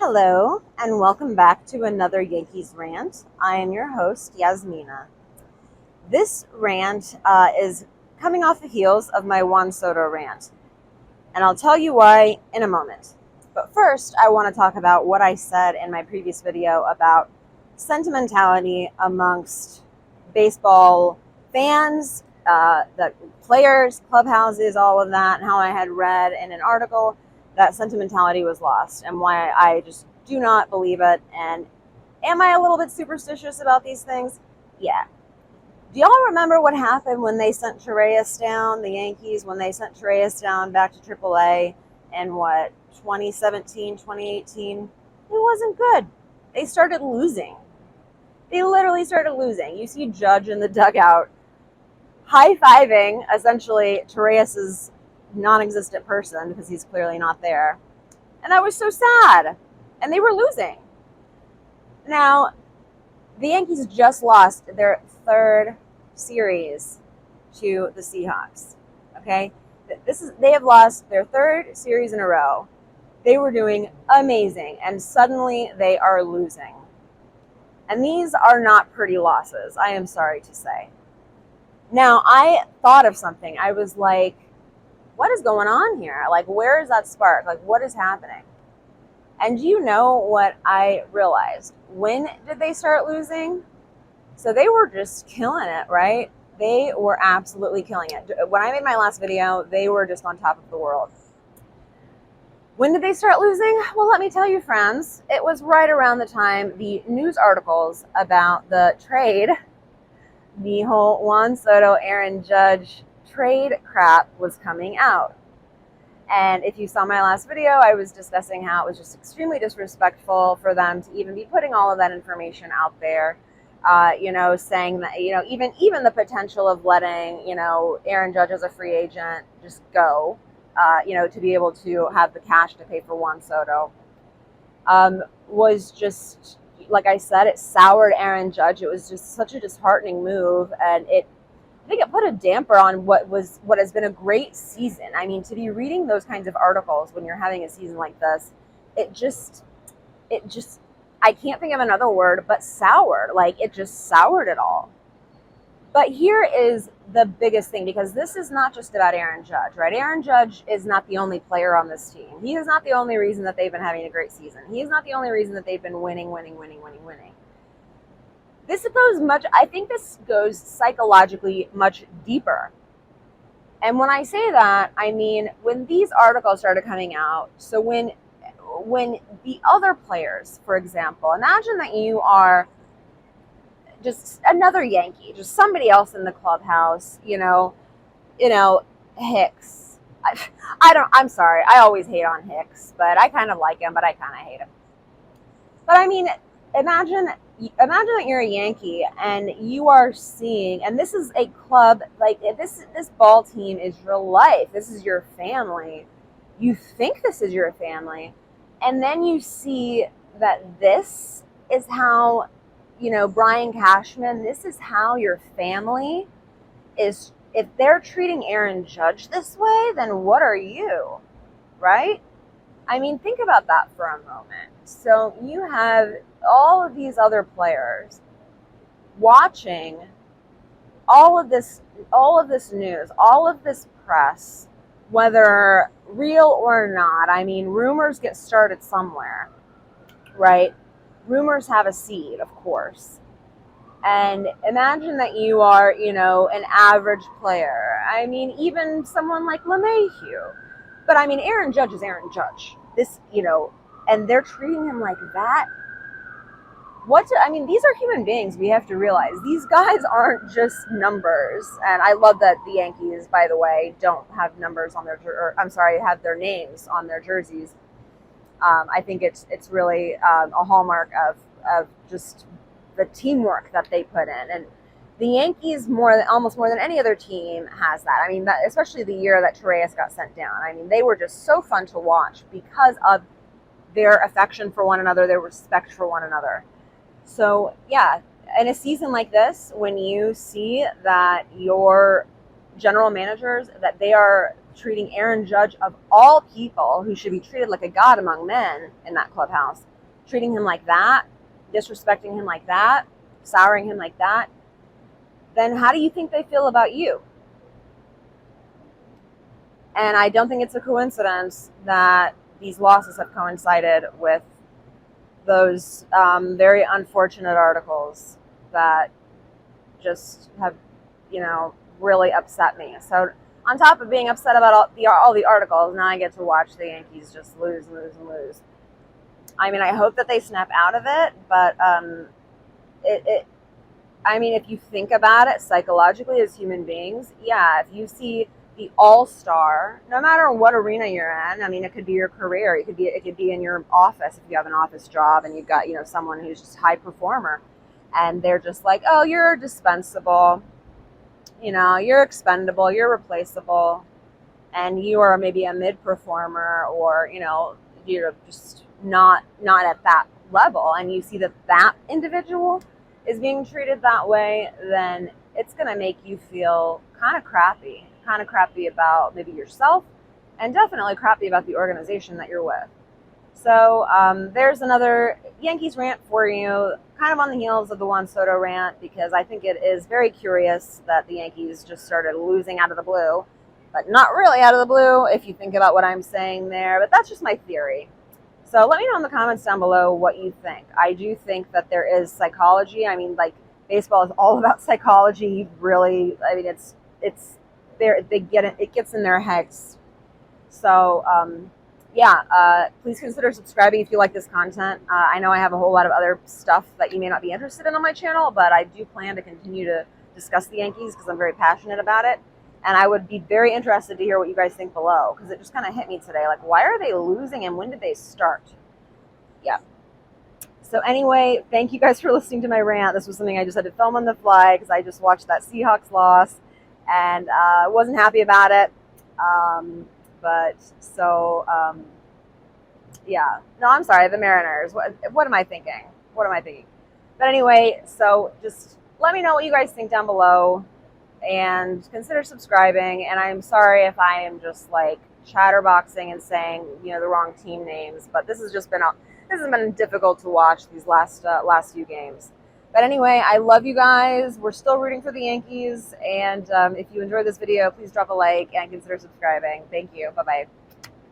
Hello, and welcome back to another Yankees rant. I am your host, Yasmina. This rant is coming off the heels of my Juan Soto rant, and I'll tell you why in a moment. But first, I want to talk about what I said in my previous video about sentimentality amongst baseball fans, the players, clubhouses, all of that, and how I had read in an article that sentimentality was lost and why I just do not believe it. And am I a little bit superstitious about these things? Yeah. Do y'all remember what happened when they sent Torreyes down, the Yankees, when they sent Torreyes down back to AAA in 2017, 2018? It wasn't good. They started losing. They literally started losing. You see Judge in the dugout high-fiving essentially Torreyes' non-existent person because he's clearly not there. And I was so sad. And they were losing. Now, the Yankees just lost their third series to the Seahawks. Okay? They have lost their third series in a row. They were doing amazing, and suddenly they are losing. And these are not pretty losses, I am sorry to say. Now, I thought of something. I was like, what is going on here? Like, where is that spark? Like, what is happening? And do you know what I realized? When did they start losing? So they were just killing it, right? They were absolutely killing it. When I made my last video, they were just on top of the world. When did they start losing? Well, let me tell you, friends. It was right around the time the news articles about the trade, the whole Juan Soto, Aaron Judge trade crap was coming out. And if you saw my last video, I was discussing how it was just extremely disrespectful for them to even be putting all of that information out there. Saying that, even the potential of letting, Aaron Judge as a free agent just go, to be able to have the cash to pay for Juan Soto, was just, like I said, it soured Aaron Judge. It was just such a disheartening move, and I think it put a damper on what has been a great season. I mean, to be reading those kinds of articles when you're having a season like this, it just, I can't think of another word but soured. Like, it just soured it all. But here is the biggest thing, because this is not just about Aaron Judge, right? Aaron Judge is not the only player on this team. He is not the only reason that they've been having a great season. He is not the only reason that they've been winning. I think this goes psychologically much deeper. And when I say that, I mean, when these articles started coming out, so when the other players, for example, imagine that you are just another Yankee, just somebody else in the clubhouse, Hicks. I'm sorry, I always hate on Hicks, but I kind of like him, but I kind of hate him. But I mean, imagine that you're a Yankee and you are seeing, and this is a club, like this ball team is your life. This is your family. You think this is your family. And then you see that this is how, Brian Cashman, this is how your family is. If they're treating Aaron Judge this way, then what are you, right? I mean, think about that for a moment. So you have all of these other players watching all of this news, all of this press, whether real or not. I mean, rumors get started somewhere, right? Rumors have a seed, of course. And imagine that you are, an average player. I mean, even someone like LeMahieu. But I mean, Aaron Judge is Aaron Judge. This, and they're treating him like that. These are human beings. We have to realize these guys aren't just numbers. And I love that the Yankees, by the way, don't have numbers on have their names on their jerseys. I think it's really a hallmark of just the teamwork that they put in. And the Yankees, almost more than any other team, has that. I mean, especially the year that Torreyes got sent down. I mean, they were just so fun to watch because of their affection for one another, their respect for one another. So, yeah, in a season like this, when you see that your general managers, that they are treating Aaron Judge, of all people, who should be treated like a god among men in that clubhouse, treating him like that, disrespecting him like that, souring him like that, then how do you think they feel about you? And I don't think it's a coincidence that these losses have coincided with those very unfortunate articles that just have, really upset me. So on top of being upset about all the articles, now I get to watch the Yankees just lose and lose and lose. I mean, I hope that they snap out of it, but if you think about it psychologically as human beings, yeah, if you see the all-star, no matter what arena you're in, I mean, it could be your career, it could be in your office if you have an office job and you've got, someone who's just high performer, and they're just like, oh, you're dispensable, you're expendable, you're replaceable, and you are maybe a mid-performer, or, you're just not at that level, and you see that individual is being treated that way, then it's going to make you feel kind of crappy about maybe yourself, and definitely crappy about the organization that you're with. So there's another Yankees rant for you, kind of on the heels of the Juan Soto rant, because I think it is very curious that the Yankees just started losing out of the blue, but not really out of the blue if you think about what I'm saying there, but that's just my theory. So let me know in the comments down below what you think. I do think that there is psychology. I mean, like, baseball is all about psychology, really. I mean, it's there, they get it gets in their heads. So please consider subscribing if you like this content. I know I have a whole lot of other stuff that you may not be interested in on my channel, but I do plan to continue to discuss the Yankees because I'm very passionate about it. And I would be very interested to hear what you guys think below, because it just kind of hit me today. Like, why are they losing and when did they start? Yeah. So anyway, thank you guys for listening to my rant. This was something I just had to film on the fly because I just watched that Seahawks loss and I wasn't happy about it. Yeah. No, I'm sorry, the Mariners. What am I thinking? But anyway, so just let me know what you guys think down below. And consider subscribing. And I'm sorry if I am just like chatterboxing and saying the wrong team names, but this has been difficult to watch these last few games. But anyway, I love you guys. We're still rooting for the Yankees, and if you enjoyed this video, please drop a like and consider subscribing. Thank you. Bye bye.